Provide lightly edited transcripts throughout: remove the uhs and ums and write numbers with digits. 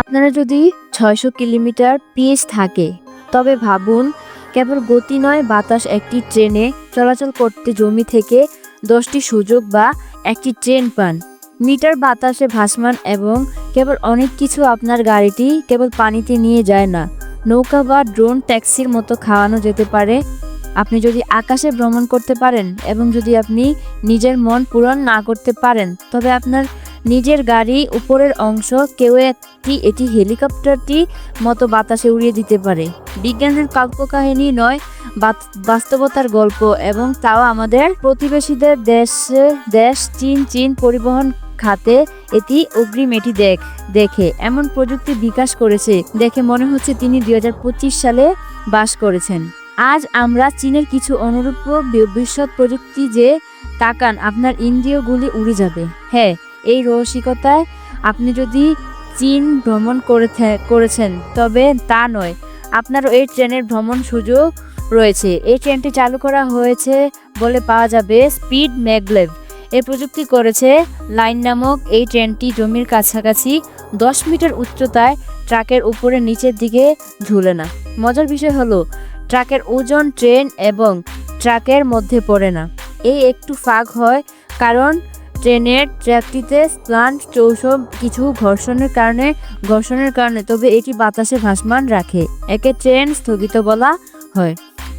আপনারা যদি ৬০০ kilometre pH থাকে তবে ভাবুন, কেবল গতি নয়, বাতাস একটি ট্রেনে চলাচল করতে জমি থেকে 10টি সুযোগ বা একটি ট্রেন পান। মিটার বাতাসে ভাসমান এবং কেবল অনেক কিছু। আপনার গাড়িটি কেবল পানিতে নিয়ে যায় না, নৌকা বা ড্রোন ট্যাক্সির মতো খাওয়ানো যেতে পারে। আপনি যদি আকাশে ভ্রমণ করতে পারেন এবং যদি আপনি নিজের মন পূরণ না করতে পারেন তবে আপনার নিজের গাড়ি উপরের অংশ কেউ এটি হেলিকপ্টারটি মতো বাতাসে উড়িয়ে দিতে পারে। বিজ্ঞানের কল্পকাহিনী নয়, বাস্তবতার গল্প, এবং তাও আমাদের প্রতিবেশীদের দেশ চীন পরিবহন খাতে এটি অগ্রিম। এটি দেখে এমন প্রযুক্তি বিকাশ করেছে দেখে মনে হচ্ছে তিনি 2025 সালে বাস করেছেন। আজ আমরা চীনের কিছু অনুরূপ ভবিষ্যৎ প্রযুক্তি যে তাকান আপনার ইন্দ্রিয়গুলি উড়ে যাবে। হ্যাঁ, এই রসিকতায় আপনি যদি চীন ভ্রমণ করেছেন তবে তা নয়, আপনারও এই ট্রেনের ভ্রমণ সুযোগ রয়েছে। এই ট্রেনটি চালু করা হয়েছে বলে পাওয়া যাবে স্পিড ম্যাগলেভ। এই প্রযুক্তি করেছে লাইন নামক এই ট্রেনটি জমির কাছাকাছি 10 মিটার উচ্চতায় ট্রাকের উপরে নিচের দিকে ঝুলে না। মজার বিষয় হলো ট্রাকের ওজন ট্রেন এবং ট্রাকের মধ্যে পড়ে না। এই একটু ফাঁক হয় কারণ ট্রেনের ট্র্যাকটিতে স্লান্ট চৌষব কিছু ঘর্ষণের কারণে, তবে এটি বাতাসে ভাসমান রাখে। একে ট্রেন স্থগিত বলা হয়।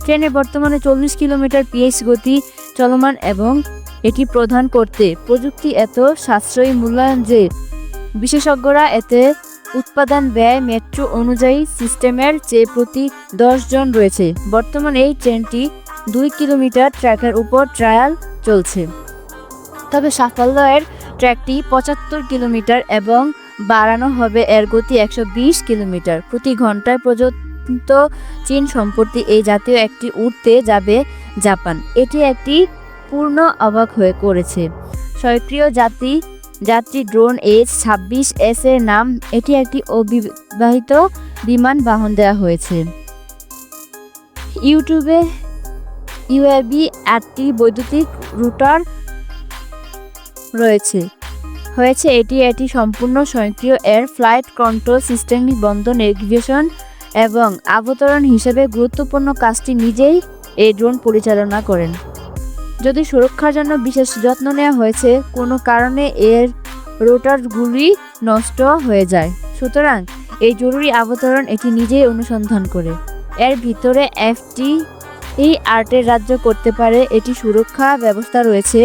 ট্রেনে বর্তমানে 40 কিলোমিটার পিএইচ গতি চলমান এবং এটি প্রদান করতে প্রযুক্তি এত সাশ্রয়ী মূল্যায়ন যে বিশেষজ্ঞরা এতে উৎপাদন ব্যয় মেট্রো অনুযায়ী সিস্টেমের চেয়ে প্রতি 10 জন রয়েছে। বর্তমানে এই ট্রেনটি 2 কিলোমিটার ট্র্যাকের উপর ট্রায়াল চলছে, তবে সাফল্যের ট্র্যাকটি 75 কিলোমিটার এবং বাড়ানো হবে এর গতি 120 কিলোমিটার প্রতি ঘন্টায় পর্যন্ত। চীন সম্প্রতি এই জাতীয় একটি উড়তে যাবে জাপান। এটি একটি পূর্ণ অবাক হয়ে করেছে স্বয়ংক্রিয় যাত্রী ড্রোন H-26S এর নাম। এটি একটি অবিবাহিত বিমান বাহন দেওয়া হয়েছে। ইউএভি 8টি বৈদ্যুতিক রুটার হয়েছে। এটি সম্পূর্ণ স্বয়ংক্রিয় এয়ার ফ্লাইট কন্ট্রোল সিস্টেম, বন্ধ নেভিগেশন এবং অবতরণ হিসেবে গুরুত্বপূর্ণ কাজটি নিজেই এই ড্রোন পরিচালনা করেন। যদি সুরক্ষার জন্য বিশেষ যত্ন নেওয়া হয়েছে, কোনো কারণে এর রোটারগুলি নষ্ট হয়ে যায়, সুতরাং এই জরুরি অবতরণ এটি নিজেই অনুসন্ধান করে এর ভিতরে এই আর্টের রাজ্য করতে পারে। এটি সুরক্ষা ব্যবস্থা রয়েছে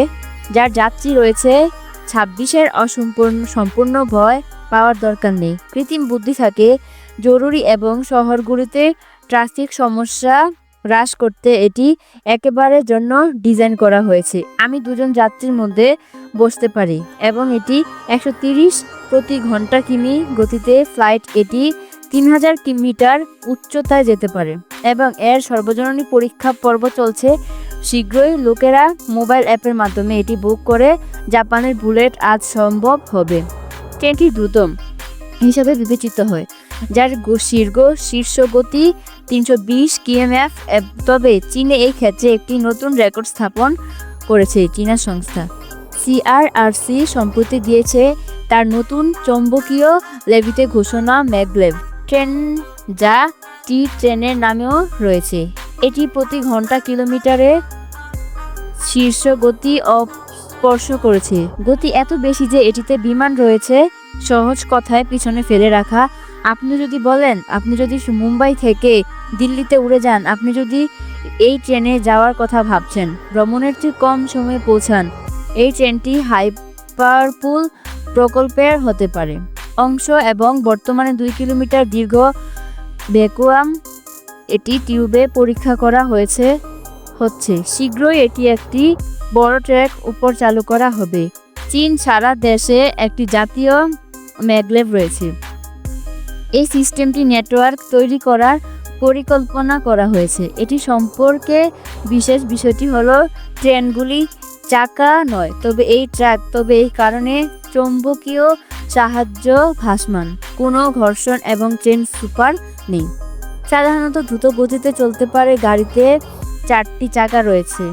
যার যাত্রী রয়েছে 26-এর সম্পূর্ণ ভয় পাওয়ার দরকার নেই। কৃত্রিম বুদ্ধি থাকে জরুরি এবং শহরগুলিতে ট্রাফিক সমস্যা হ্রাস করতে এটি একেবারে জন্য ডিজাইন করা হয়েছে। আমি 2 জন যাত্রীর মধ্যে বসতে পারি এবং এটি 130 প্রতি ঘন্টা কিমি গতিতে ফ্লাইট। এটি 3000 মিটার উচ্চতায় যেতে পারে এবং এর সর্বজনীন পরীক্ষা পর্ব চলছে। শীঘ্রই লোকেরা মোবাইল অ্যাপের মাধ্যমে এটি বুক করে জাপানের বুলেট আজ সম্ভব হবে। ট্রেনটি দ্রুত হিসাবে বিবেচিত হয়, যার শীর্ষ গতি 320 কিএমএফ। তবে চীনে এই ক্ষেত্রে একটি নতুন রেকর্ড স্থাপন করেছে চীনা সংস্থা CRRC সম্প্রতি দিয়েছে তার নতুন চৌম্বকীয় লেভিতে ঘোষণা ম্যাগলেভ ট্রেন, যা টি ট্রেনের নামেও রয়েছে। এটি প্রতি ঘন্টা কিলোমিটারে শীর্ষ গতি স্পর্শ করেছে। গতি এত বেশি যে এটিতে বিমান রয়েছে। সহজ কথায় পিছনে ফেলে রাখা। আপনি যদি বলেন আপনি যদি মুম্বাই থেকে দিল্লিতে উড়ে যান, আপনি যদি এই ট্রেনে যাওয়ার কথা ভাবছেন, ভ্রমণের চেয়ে কম সময়ে পৌঁছান, এই ট্রেনটি হাইপারপুল প্রকল্পের হতে পারে অংশ এবং বর্তমানে 2 কিলোমিটার দীর্ঘ ভ্যাকুয়াম এটি টিউবে পরীক্ষা করা হচ্ছে। শীঘ্রই এটি একটি বড় ট্র্যাক উপর চালু করা হবে। চীন সারা দেশে একটি জাতীয় ম্যাগলেভ রয়েছে। এই সিস্টেমটি নেটওয়ার্ক তৈরি করার পরিকল্পনা করা হয়েছে। এটি সম্পর্কে বিশেষ বিষয়টি হলো ট্রেনগুলি চাকা নয়, তবে এই ট্র্যাক। তবে এই কারণে চৌম্বকীয় সাহায্য ভাসমান, কোনো ঘর্ষণ এবং ট্রেন সুপার নেই। সাধারণত দ্রুত গতিতে চলতে পারে গাড়িতে 4টি চাকা রয়েছে।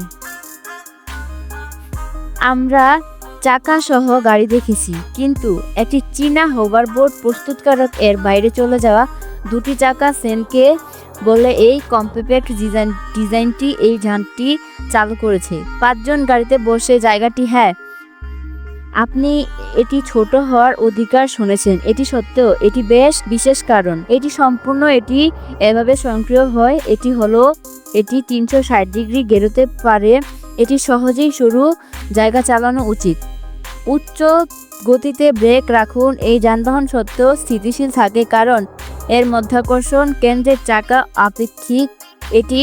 আমরা চাকা সহ গাড়ি দেখেছি, কিন্তু একটি চীনা হোভারবোর্ড প্রস্তুতকারক এর বাইরে চলে যাওয়া দুটি চাকা সেনকে বলে এই কম্প্যাক্ট ডিজাইনটি এই যানটি চালু করেছে। 5 জন গাড়িতে বসে জায়গাটি। হ্যাঁ, আপনি এটি ছোট হওয়ার অধিকার শুনেছেন, এটি সত্ত্বেও এটি বেশ বিশেষ কারণ এটি সম্পূর্ণ এটি এভাবে স্বয়ংক্রিয় হয়। এটি 360 ডিগ্রি ঘেরতে পারে। এটি সহজেই সরু জায়গা চালানো উচিত। উচ্চ গতিতে ব্রেক রাখুন। এই যানবাহন সত্ত্বেও স্থিতিশীল থাকে কারণ এর মধ্যাকর্ষণ কেন্দ্রের চাকা আপেক্ষিক। এটি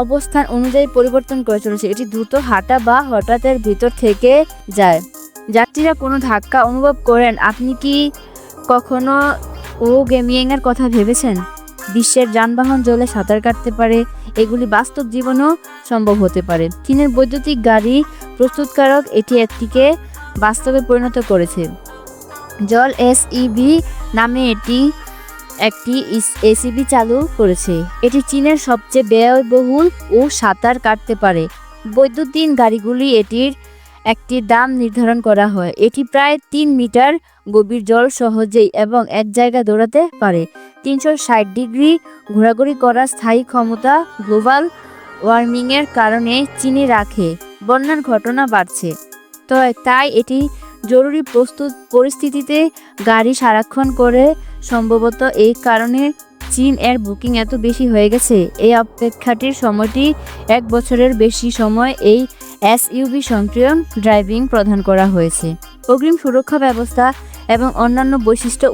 অবস্থান অনুযায়ী পরিবর্তন করে চলেছে। এটি দ্রুত হাঁটা বা হঠাৎ ভিতর থেকে যায়। যাত্রীরা কোনো ধাক্কা অনুভব করেন? আপনি কি কখনো গেমিংয়ের কথা ভেবেছেন? বিশ্বের যানবাহন জলে সাঁতার কাটতে পারে। এগুলি বাস্তব জীবনেও সম্ভব হতে পারে। চীনের বৈদ্যুতিক গাড়ি প্রস্তুতকারক এটিকে বাস্তবে পরিণত করেছে। জল এসইভি নামে একটি এসইভি চালু করেছে। এটি চীনের সবচেয়ে ব্যয়বহুল ও সাঁতার কাটতে পারে বৈদ্যুতিন গাড়িগুলি। এটির একটি দাম নির্ধারণ করা হয়। এটি প্রায় 3 মিটার গভীর জল সহজেই এবং এক জায়গায় দৌড়াতে পারে। 360 ডিগ্রি ঘোরাঘুরি করার স্থায়ী ক্ষমতা গ্লোবাল ওয়ার্মিংয়ের কারণে চীনে বন্যার ঘটনা বাড়ছে। তাই এটি জরুরি পরিস্থিতিতে গাড়ি সারাক্ষণ করে। সম্ভবত এই কারণে চীন এর বুকিং এত বেশি হয়ে গেছে। এই অপেক্ষাটির সময়টি 1 বছরের বেশি সময় এই এসইউভি স্বয়ংক্রিয় ড্রাইভিং প্রদান করা হয়েছে। অগ্রিম সুরক্ষা ব্যবস্থা এবং অন্যান্য বৈশিষ্ট্য